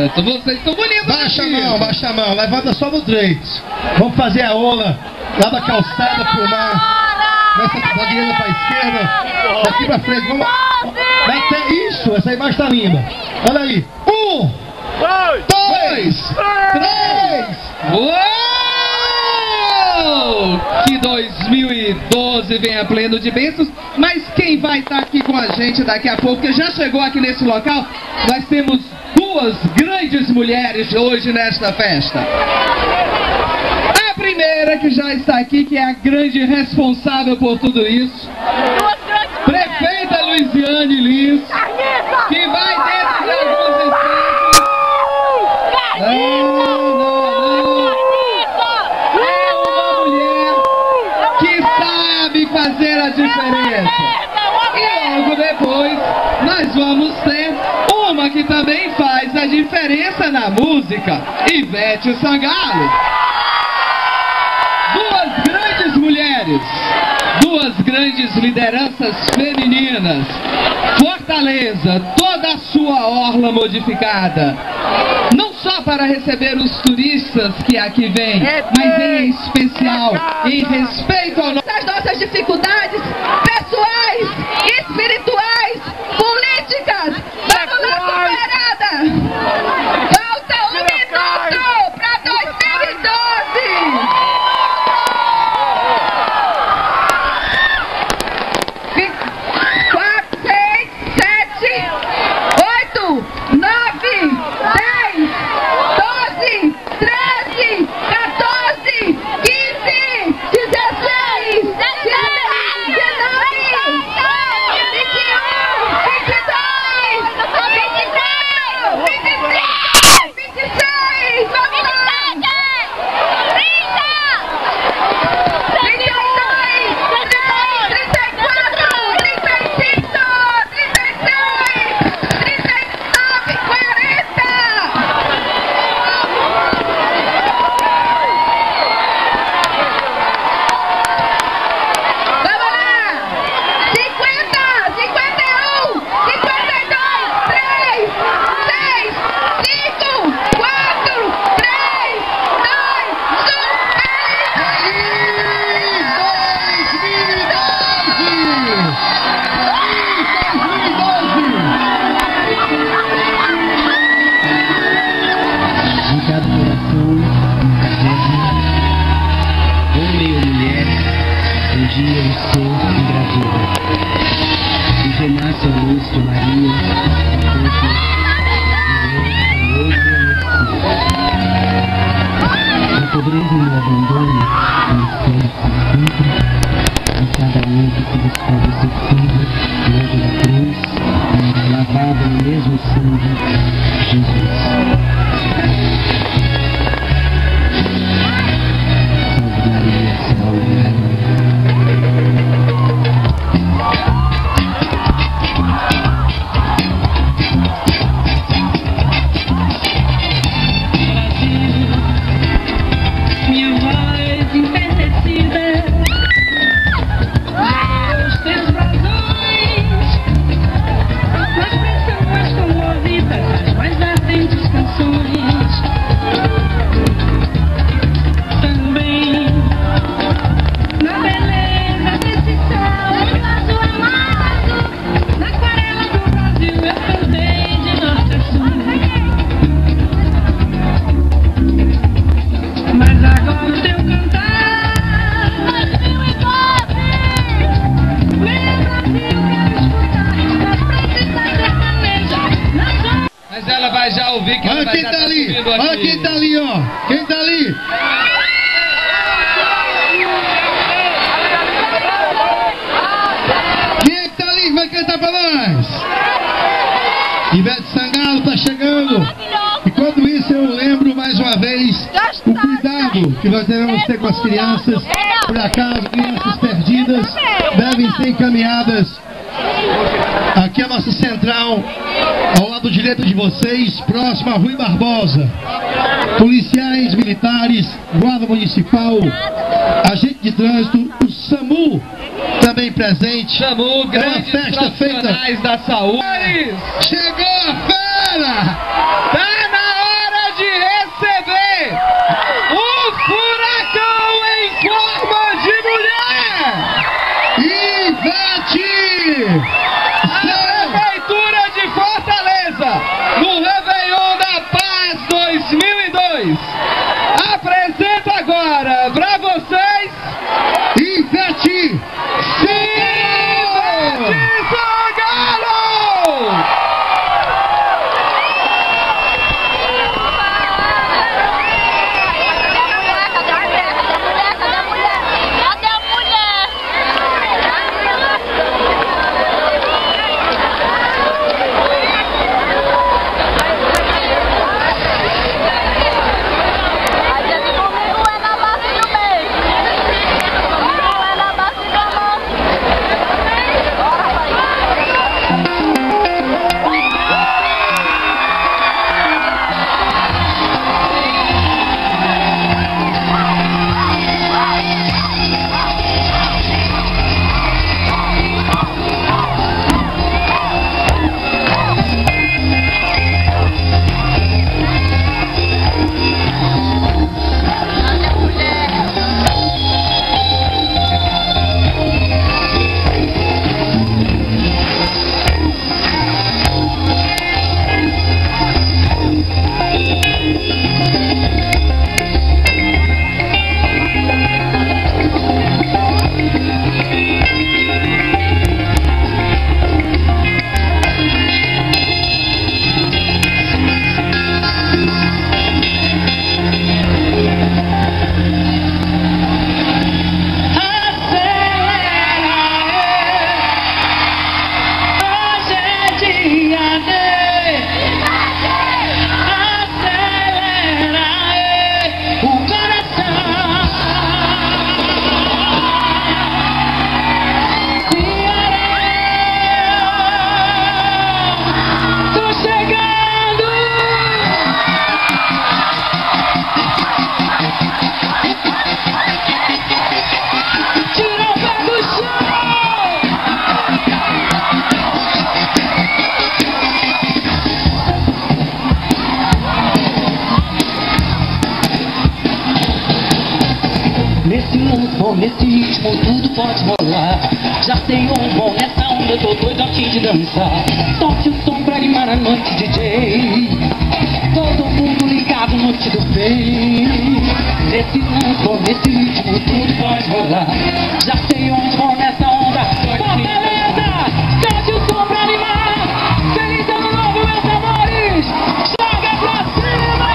certo. Vocês estão bonitos. Baixa a mão, levanta só no 3. Vamos fazer a ola lá da calçada pro mar. Nessa da direita pra esquerda. Daqui pra frente, vamos. Até isso, essa imagem tá linda. Olha aí. 1, 2, 3. Uou! Que 2012 venha pleno de bênçãos. Mas quem vai estar aqui com a gente daqui a pouco, que já chegou aqui nesse local, nós temos duas grandes mulheres hoje nesta festa. A primeira que já está aqui, que é a grande responsável por tudo isso, prefeita Luiziane Lins, que vai dentro de alguns instantes. É uma mulher que sabe fazer a diferença. E logo depois nós vamos ter uma que também faz a diferença na música, Ivete Sangalo. Duas grandes mulheres, duas grandes lideranças femininas. Fortaleza, toda a sua orla modificada, não só para receber os turistas que aqui vêm, mas em especial em respeito às nossas dificuldades pessoais, espirituais, políticas. Vamos lá, superada! Falta 1 minuto para 2012! 4, 6, 7, 8, 9, 10, 12, 13, 14, 15, 16, 19, 21, 22, 24, 25, 26, vamos lá! 'SAMU, grandes profissionais da saúde. Chegou a fera! Tá na Nesse mundo bom, nesse ritmo tudo pode rolar. Já sei um bom, nessa onda eu tô doido aqui de dançar. Toque o som pra animar a noite, DJ. Todo mundo ligado, noite do bem. Nesse mundo bom, nesse ritmo tudo pode rolar. Já sei um bom, nessa onda. Fortaleza, toque o som pra animar. Feliz ano novo, meus amores. Joga pra cima.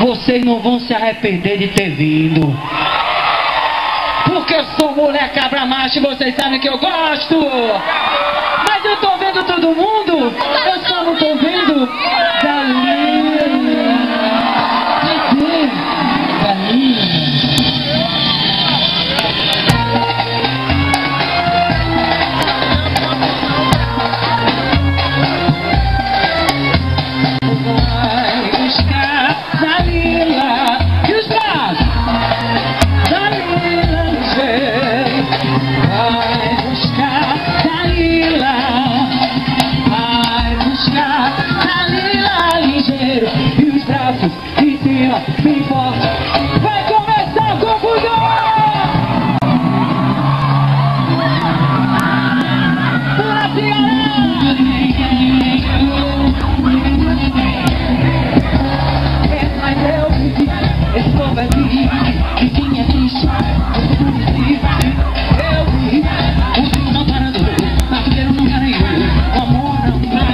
Vocês não vão se arrepender de ter vindo. Porque eu sou mulher cabra macho e vocês sabem que eu gosto. Mas eu tô vendo todo mundo. Eu só não tô vendo Dalila. Cadê? Dalila. Bem forte, vai começar a confusão! Pula mas eu vivi, esse povo é que tinha triste, eu vi, o frio não para do barqueiro não garanhou, o amor não para.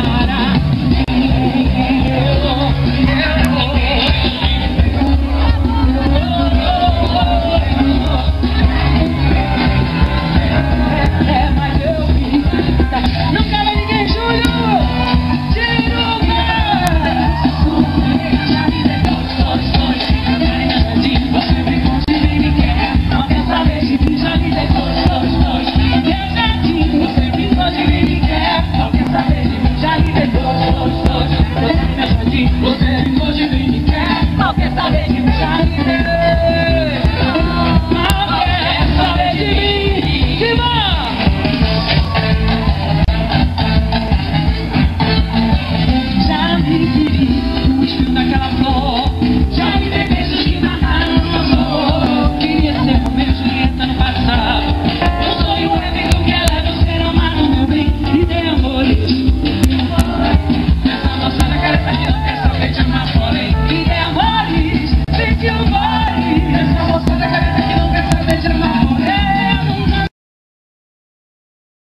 Você me pode